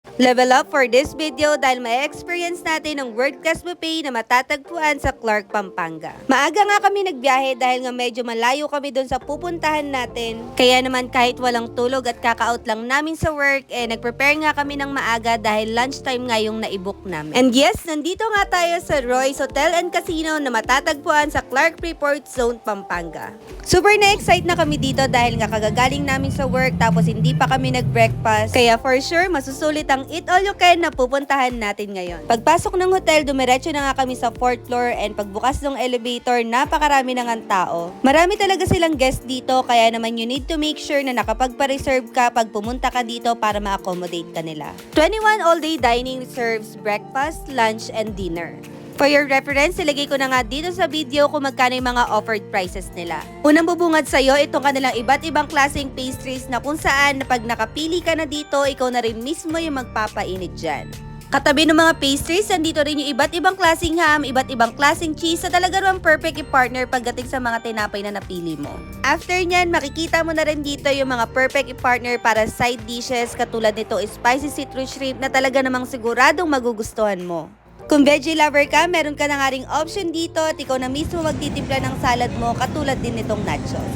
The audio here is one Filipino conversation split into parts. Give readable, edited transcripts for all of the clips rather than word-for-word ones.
Level up for this video dahil may experience natin ang world-class buffet na matatagpuan sa Clark, Pampanga. Maaga nga kami nagbiyahe dahil nga medyo malayo kami doon sa pupuntahan natin. Kaya naman kahit walang tulog at kaka-out lang namin sa work, nag-prepare nga kami ng maaga dahil lunchtime nga yung na-book namin. And yes, nandito nga tayo sa Roy's Hotel and Casino na matatagpuan sa Clark Freeport Zone, Pampanga. Super na-excite na kami dito dahil nga kagagaling namin sa work tapos hindi pa kami nag-breakfast. Kaya for sure, masusulit ang eat all you can na pupuntahan natin ngayon. Pagpasok ng hotel, dumiretso na nga kami sa 4th floor and pagbukas ng elevator, napakarami na nga tao. Marami talaga silang guest dito kaya naman you need to make sure na nakapagpa-reserve ka pag pumunta ka dito para ma-accommodate ka nila. 21 all-day dining serves breakfast, lunch, and dinner. For your reference, ilagay ko na nga dito sa video kung magkano yung mga offered prices nila. Unang bubungad sa'yo, itong kanilang iba't ibang klaseng pastries na kung saan pag nakapili ka na dito, ikaw na rin mismo yung magpapainit dyan. Katabi ng mga pastries, andito rin yung iba't ibang klaseng ham, iba't ibang klaseng cheese na talaga naman perfect i-partner pagdating sa mga tinapay na napili mo. After nyan, makikita mo na rin dito yung mga perfect i-partner para side dishes katulad nito spicy citrus shrimp na talaga namang siguradong magugustuhan mo. Kung veggie lover ka, meron ka na nga ring option dito at ikaw na mismo magtitimpla ng salad mo katulad din nitong nachos.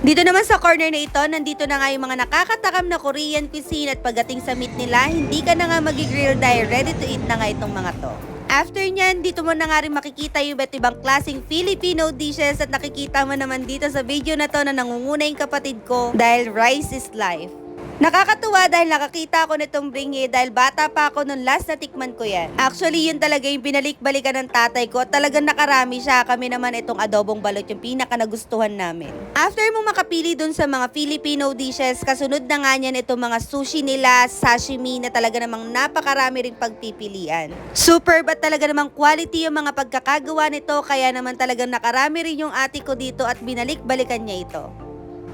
Dito naman sa corner na ito, nandito na nga yung mga nakakatakam na Korean cuisine at pagdating sa meat nila, hindi ka na nga mag-grill dahil ready to eat na nga itong mga to. After nyan, dito mo na nga rin makikita yung iba't ibang klaseng Filipino dishes at nakikita mo naman dito sa video na to na nangunguna yung kapatid ko dahil rice is life. Nakakatuwa dahil nakakita ako nitong bringhe dahil bata pa ako nung last na tikman ko yan. Actually, yun talaga yung binalik-balikan ng tatay ko at talagang nakarami siya. Kami naman itong adobong balot yung pinaka nagustuhan namin. After mong makapili dun sa mga Filipino dishes, kasunod na nga niyan itong mga sushi nila, sashimi na talaga namang napakarami ring pagpipilian. Superb at talaga namang quality yung mga pagkakagawa nito kaya naman talagang nakarami rin yung ate ko dito at binalik-balikan niya ito.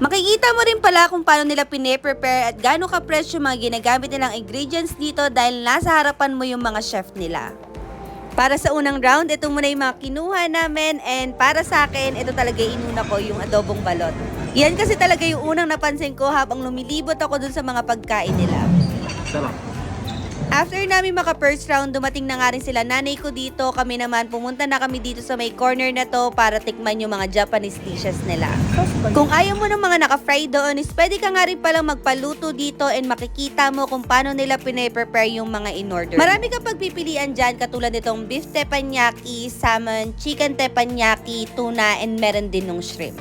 Makikita mo rin pala kung paano nila pine-prepare at gaano ka-fresh yung mga ginagamit nilang ingredients dito dahil nasa harapan mo yung mga chef nila. Para sa unang round, ito muna yung mga kinuha namin and para sa akin, ito talaga inuna ko yung adobong balot. Yan kasi talaga yung unang napansin ko habang lumilibot ako dun sa mga pagkain nila. Sarap. After namin maka-first round, dumating na nga rin sila nanay ko dito. Kami naman, pumunta na kami dito sa may corner na to para tikman yung mga Japanese dishes nila. Kung ayaw mo ng mga naka-fry doon, is pwede ka nga rin palang magpaluto dito and makikita mo kung paano nila pine-prepare yung mga in-order. Marami kang pagpipilian dyan katulad nitong beef teppanyaki, salmon, chicken teppanyaki, tuna, and meron din ng shrimp.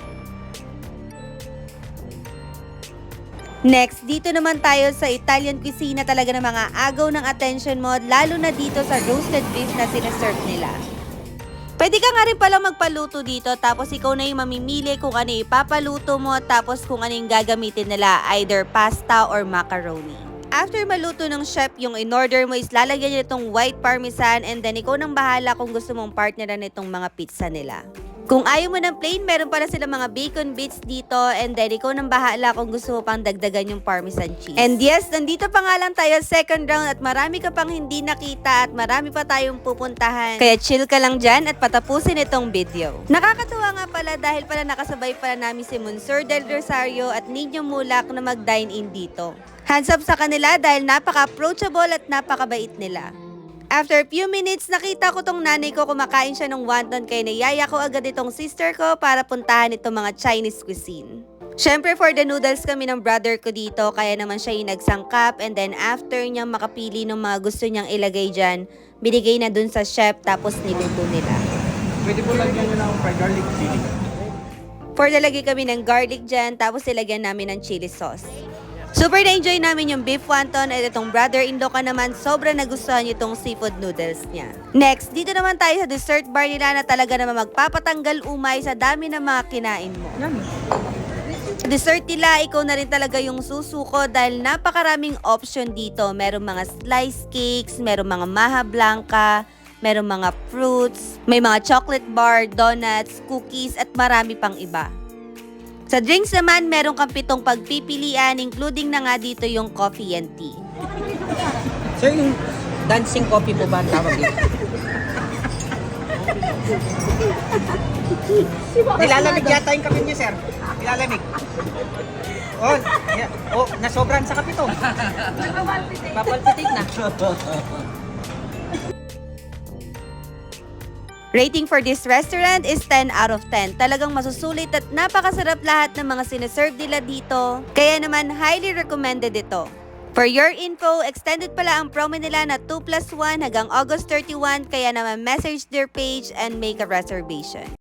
Next, dito naman tayo sa Italian cuisine na talaga ng mga agaw ng attention mo, lalo na dito sa roasted beef na sinaserve nila. Pwede ka nga rin palang magpaluto dito tapos ikaw na yung mamimili kung ano yung ipapaluto mo tapos kung ano yung gagamitin nila, either pasta or macaroni. After maluto ng chef, yung in-order mo is lalagyan niya itong white parmesan and then ikaw nang bahala kung gusto mong partneran itong mga pizza nila. Kung ayaw mo ng plain, meron pala sila mga bacon bits dito and then ikaw nang bahala kung gusto mo pang dagdagan yung parmesan cheese. And yes, nandito pa nga lang tayo second round at marami ka pang hindi nakita at marami pa tayong pupuntahan. Kaya chill ka lang dyan at patapusin itong video. Nakakatuwa nga pala dahil pala nakasabay pala namin si Monsieur Del Rosario at Nino Mulak na mag-dine in dito. Hands up sa kanila dahil napaka-approachable at napakabait nila. After a few minutes, nakita ko tong nanay ko kumakain siya ng wonton kaya niyaya ko agad itong sister ko para puntahan itong mga Chinese cuisine. Syempre for the noodles kami ng brother ko dito kaya naman siya yung nagsangkap and then after niyang makapili ng mga gusto niyang ilagay dyan, binigay na dun sa chef tapos niluto nila. Pwede po lagyan nyo ng garlic chili. For nalagay kami ng garlic dyan tapos ilagyan namin ng chili sauce. Super na-enjoy namin yung beef wonton at itong brother-in-law ka naman, sobrang nagustuhan niyo itong seafood noodles niya. Next, dito naman tayo sa dessert bar nila na talaga naman magpapatanggal umay sa dami ng mga kinain mo. Dessert nila, ikaw na rin talaga yung susuko dahil napakaraming option dito. Merong mga slice cakes, merong mga maha blanca, merong mga fruits, may mga chocolate bar, donuts, cookies at marami pang iba. Sa drinks naman, meron kang 7 pagpipilian, including na nga dito yung coffee and tea. Sir, yung dancing coffee po ba ang tawag dito? Nilalamig yata yung kape niyo, sir. Nilalamig. Oh, nasobran sa kape to. Papalpitik na. Rating for this restaurant is 10 out of 10. Talagang masusulit at napakasarap lahat ng mga sineserve nila dito. Kaya naman, highly recommended ito. For your info, extended pala ang promo nila na 2+1 hanggang August 31, kaya naman message their page and make a reservation.